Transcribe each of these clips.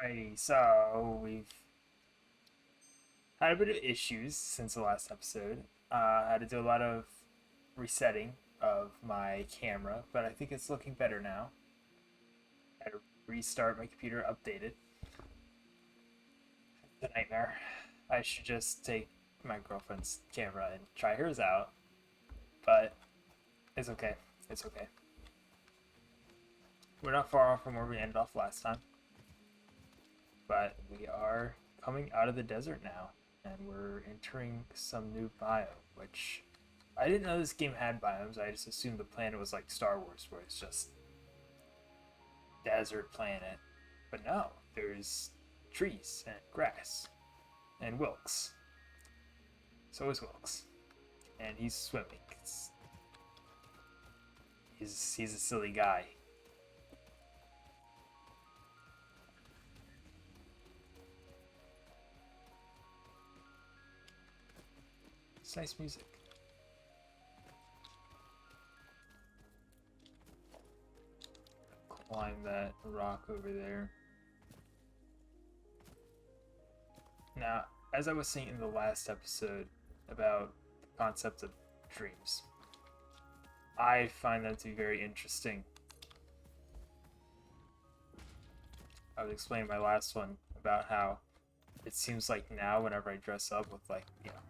Alrighty, so we've had a bit of issues since the last episode. I had to do a lot of resetting of my camera, but I think it's looking better now. I had to restart my computer, update it. The nightmare. I should just take my girlfriend's camera and try hers out, but it's okay. It's okay. We're not far off from where we ended off last time, but we are coming out of the desert now, and we're entering some new biome, which I didn't know this game had biomes. I just assumed the planet was like Star Wars, where it's just desert planet. But no, there's trees and grass and Wilkes. So is Wilkes, and he's swimming. He's a silly guy. It's nice music. Climb that rock over there. Now, as I was saying in the last episode about the concept of dreams, I find them to be very interesting. I was explaining my last one about how it seems like now whenever I dress up with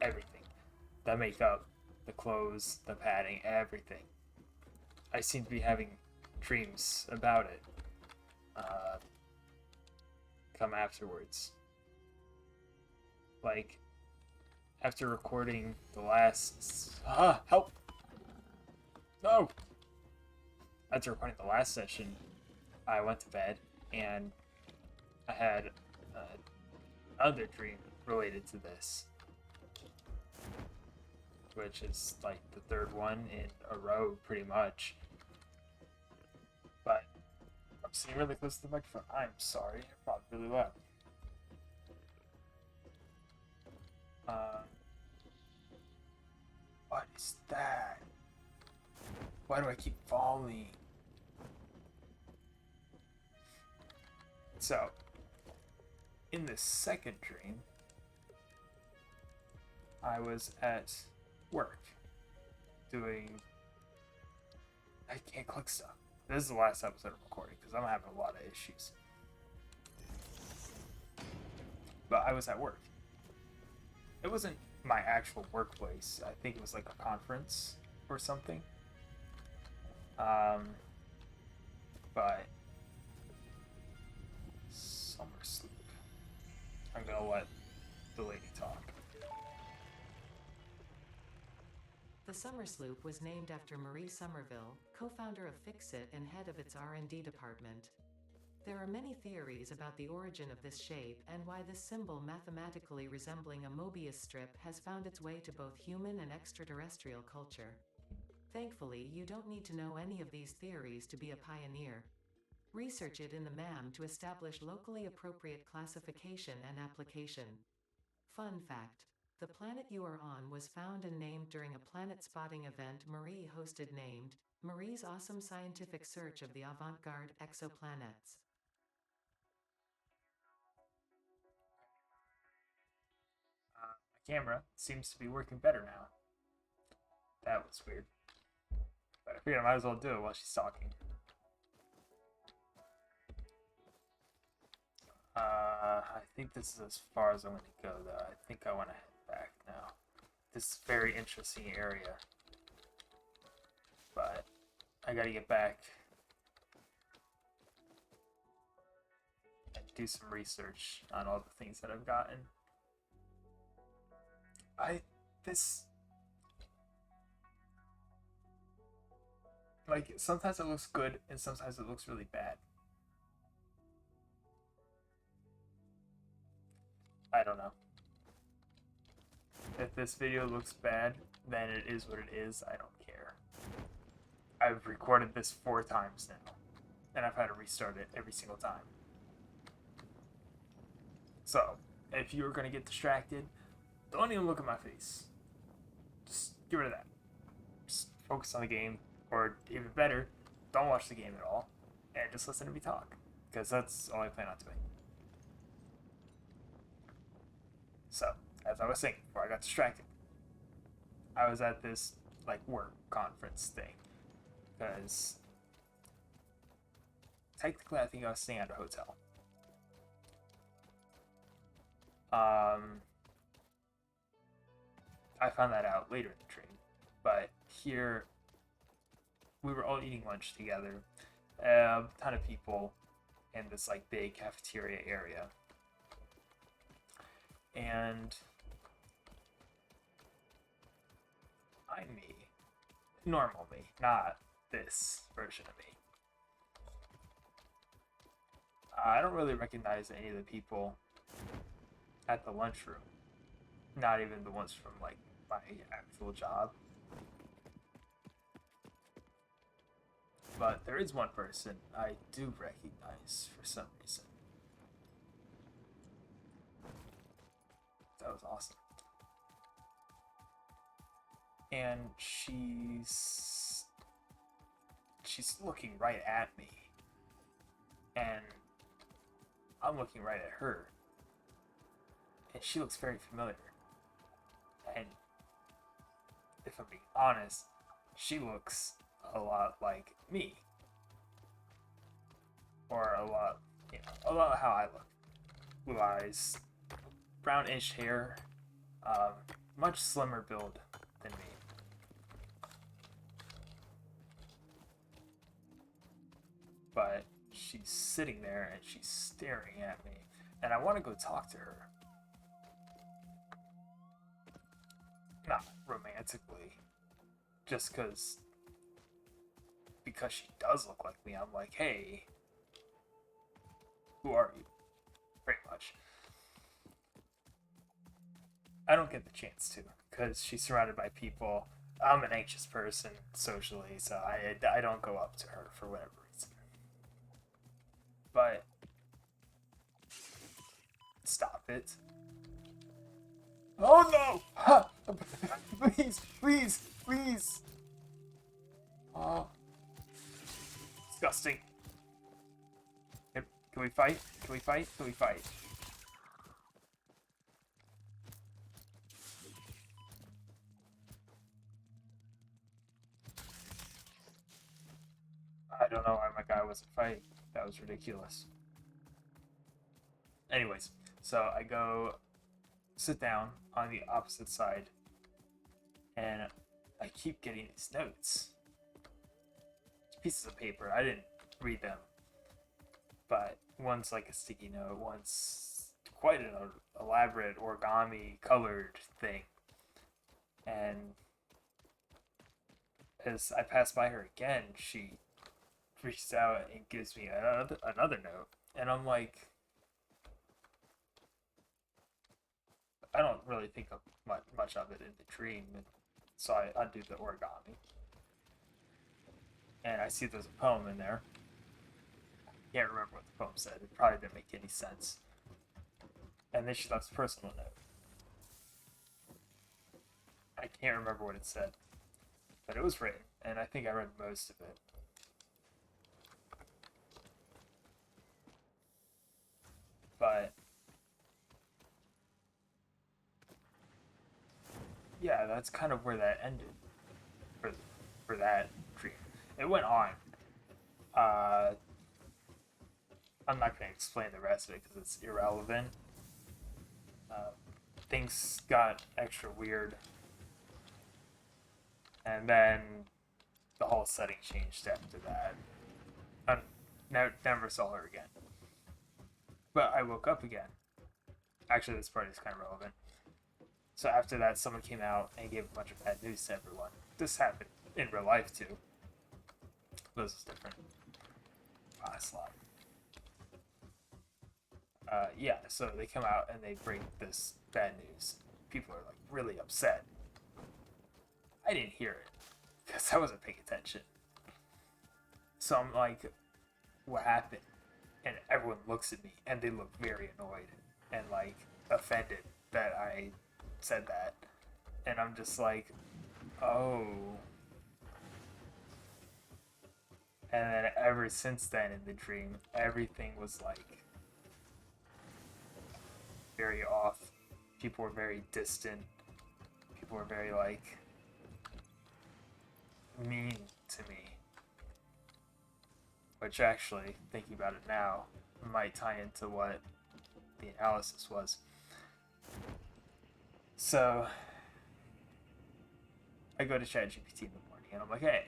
everything, the makeup, the clothes, the padding, everything, I seem to be having dreams about it come afterwards. Like, after recording the last... help! No! After recording the last session, I went to bed, and I had another dream related to this, which is like the third one in a row, pretty much. But I'm sitting really close to the microphone. I'm sorry, I'm probably really loud. What is that? Why do I keep falling? So, in the second dream, I was at work doing... I can't click stuff. This is the last episode I'm recording because I'm having a lot of issues. But I was at work. It wasn't my actual workplace. I think it was like a conference or something. But summer sleep. I'm gonna let the lady talk. The Summer Sloop was named after Marie Somerville, co-founder of Fixit and head of its R&D department. There are many theories about the origin of this shape and why this symbol, mathematically resembling a Mobius strip, has found its way to both human and extraterrestrial culture. Thankfully, you don't need to know any of these theories to be a pioneer. Research it in the MAM to establish locally appropriate classification and application. Fun fact: the planet you are on was found and named during a planet spotting event Marie hosted named Marie's Awesome Scientific Search of the Avant-Garde Exoplanets. My camera seems to be working better now. That was weird. But I figured I might as well do it while she's talking. I think this is as far as I'm going to go, though. I think I want to head back now. This is a very interesting area. But I gotta get back and do some research on all the things that I've gotten. Like, sometimes it looks good and sometimes it looks really bad. I don't know. If this video looks bad, then it is what it is. I don't care. I've recorded this 4 times now, and I've had to restart it every single time. So, if you're gonna get distracted, don't even look at my face. Just get rid of that. Just focus on the game, or even better, don't watch the game at all, and just listen to me talk, because that's all I plan on doing. So, as I was saying before I got distracted, I was at this like work conference thing because technically I think I was staying at a hotel. I found that out later in the dream, but here we were all eating lunch together, a ton of people in this like big cafeteria area, and I'm me, normal me, not this version of me. I don't really recognize any of the people at the lunchroom, not even the ones from like my actual job. But there is one person I do recognize for some reason. That was awesome. And she's looking right at me. And I'm looking right at her. And she looks very familiar. And if I'm being honest, she looks a lot like me. Or a lot how I look. Blue eyes, brownish hair, much slimmer build than me. But she's sitting there and she's staring at me, and I want to go talk to her. Not romantically, just because she does look like me. I'm like, hey, who are you? Pretty much. I don't get the chance to, because she's surrounded by people. I'm an anxious person socially, so I don't go up to her for whatever reason. But stop it. Oh no! Ha! Please, please, please! Oh. Disgusting. Can we fight? Can we fight? Can we fight? I don't know why my guy wasn't fighting. That was ridiculous. Anyways, so I go sit down on the opposite side, and I keep getting these notes. Pieces of paper. I didn't read them, but one's like a sticky note, one's quite an elaborate origami colored thing. And as I pass by her again, she reaches out and gives me another note, and I'm like, I don't really think of much of it in the dream, so I undo the origami. And I see there's a poem in there. I can't remember what the poem said. It probably didn't make any sense. And then she left a personal note. I can't remember what it said. But it was written, and I think I read most of it. But yeah, that's kind of where that ended for that dream. It went on. I'm not going to explain the rest of it because it's irrelevant. Things got extra weird, and then the whole setting changed after that. I never saw her again. But I woke up again. Actually, this part is kind of relevant. So after that, someone came out and gave a bunch of bad news to everyone. This happened in real life too. This is different. Slot. Yeah, so they come out and they bring this bad news. People are like really upset. I didn't hear it because I wasn't paying attention. So I'm like, what happened? And everyone looks at me and they look very annoyed and like offended that I said that. And I'm just like, oh. And then ever since then in the dream, everything was like very off. people were very distant. People were very, like, mean to me. Which actually, thinking about it now, might tie into what the analysis was. So, I go to ChatGPT in the morning and I'm like, hey,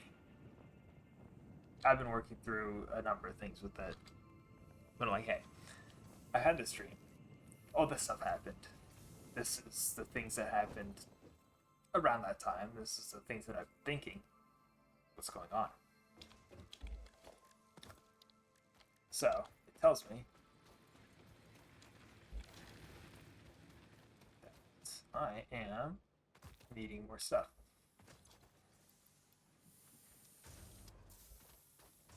I've been working through a number of things with it. But I'm like, hey, I had this dream. All this stuff happened. This is the things that happened around that time. This is the things that I'm thinking. What's going on? So, it tells me that I am needing more stuff.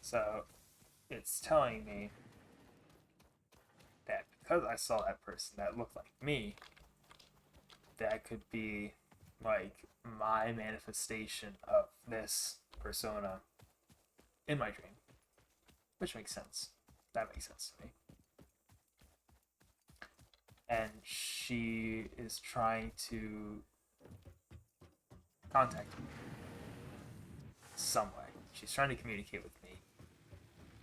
So, it's telling me that because I saw that person that looked like me, that could be like my manifestation of this persona in my dream. Which makes sense. That makes sense to me. And she is trying to contact me some way. She's trying to communicate with me.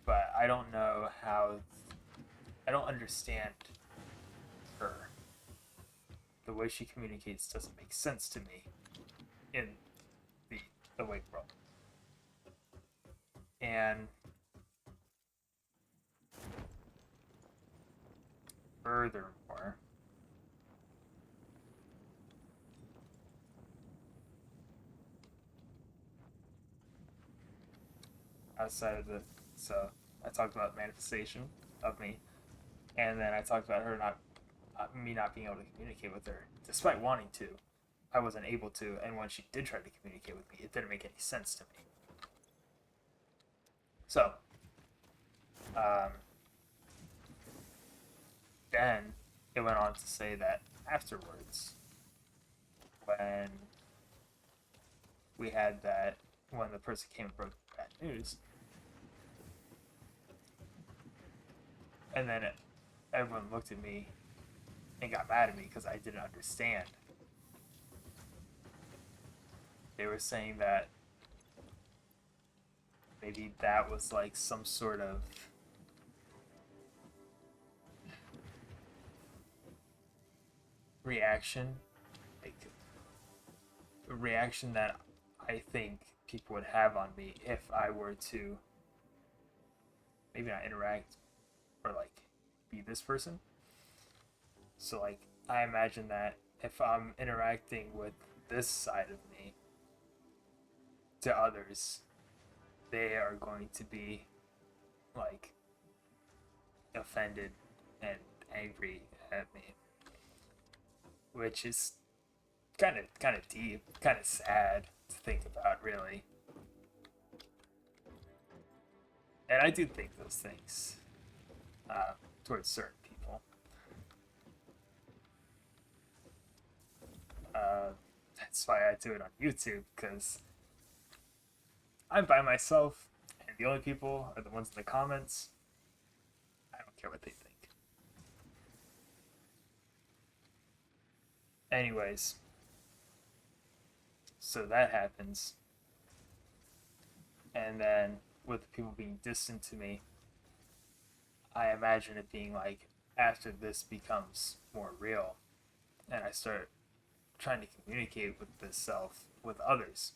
But I don't know how. I don't understand her. The way she communicates doesn't make sense to me in the awake world. And furthermore, outside of the, so I talked about manifestation of me, and then I talked about her me not being able to communicate with her, despite wanting to. I wasn't able to, and when she did try to communicate with me, it didn't make any sense to me. So, then it went on to say that afterwards, when we had that, when the person came and broke bad news, and then everyone looked at me and got mad at me because I didn't understand. They were saying that maybe that was like some sort of reaction, like a reaction that I think people would have on me if I were to maybe not interact or like be this person. So like I imagine that if I'm interacting with this side of me to others, they are going to be like offended and angry at me, which is kind of deep, kind of sad to think about, really. And I do think those things towards certain people. That's why I do it on YouTube, because I'm by myself, and the only people are the ones in the comments. I don't care what they think. Anyways, so that happens. And then with the people being distant to me, I imagine it being like after this becomes more real and I start trying to communicate with this self with others,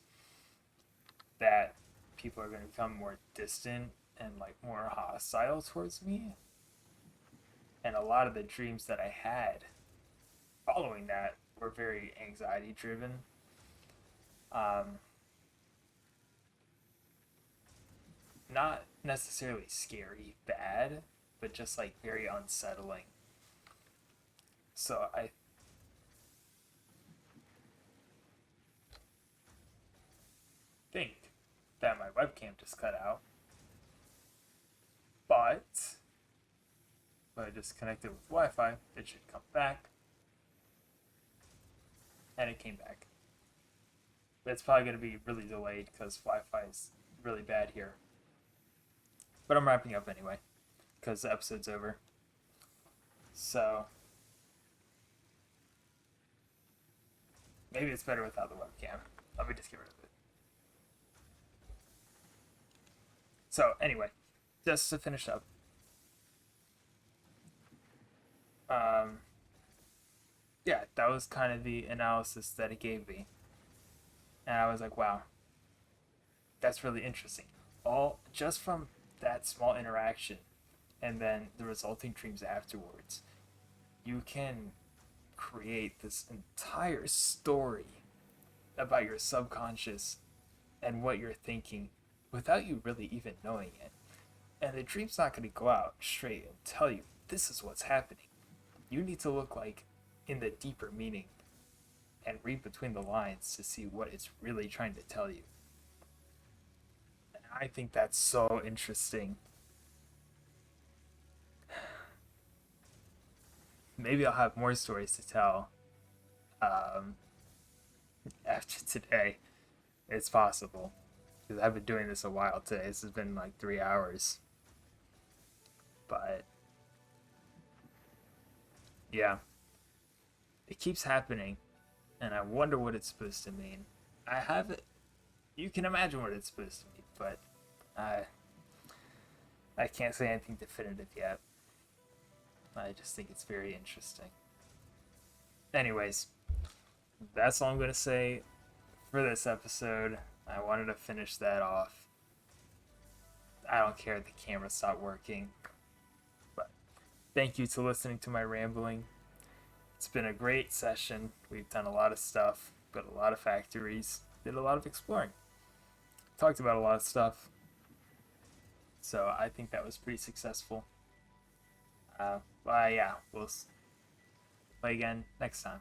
that people are going to become more distant and like more hostile towards me. And a lot of the dreams that I had following that were very anxiety driven. Not necessarily scary, bad, but just like very unsettling. So I think that my webcam just cut out, but when I disconnected with Wi-Fi, it should come back, and it came back. But it's probably going to be really delayed because Wi-Fi is really bad here. But I'm wrapping up anyway, because the episode's over. So, Maybe it's better without the webcam. Let me just get rid of it. So, anyway, just to finish up. Yeah, that was kind of the analysis that it gave me. And I was like, wow, that's really interesting. All just from that small interaction and then the resulting dreams afterwards, you can create this entire story about your subconscious and what you're thinking without you really even knowing it. And the dream's not going to go out straight and tell you this is what's happening. You need to look like in the deeper meaning and read between the lines to see what it's really trying to tell you. And I think that's so interesting. Maybe I'll have more stories to tell um, after today. It's possible. Because I've been doing this a while today. This has been like 3 hours. But yeah, it keeps happening. And I wonder what it's supposed to mean. I have it. You can imagine what it's supposed to mean, but I can't say anything definitive yet. I just think it's very interesting. Anyways, that's all I'm going to say for this episode. I wanted to finish that off. I don't care if the camera stopped working. But thank you to listening to my rambling. It's been a great session. We've done a lot of stuff, built a lot of factories, did a lot of exploring, talked about a lot of stuff. So I think that was pretty successful. But yeah, we'll play again next time.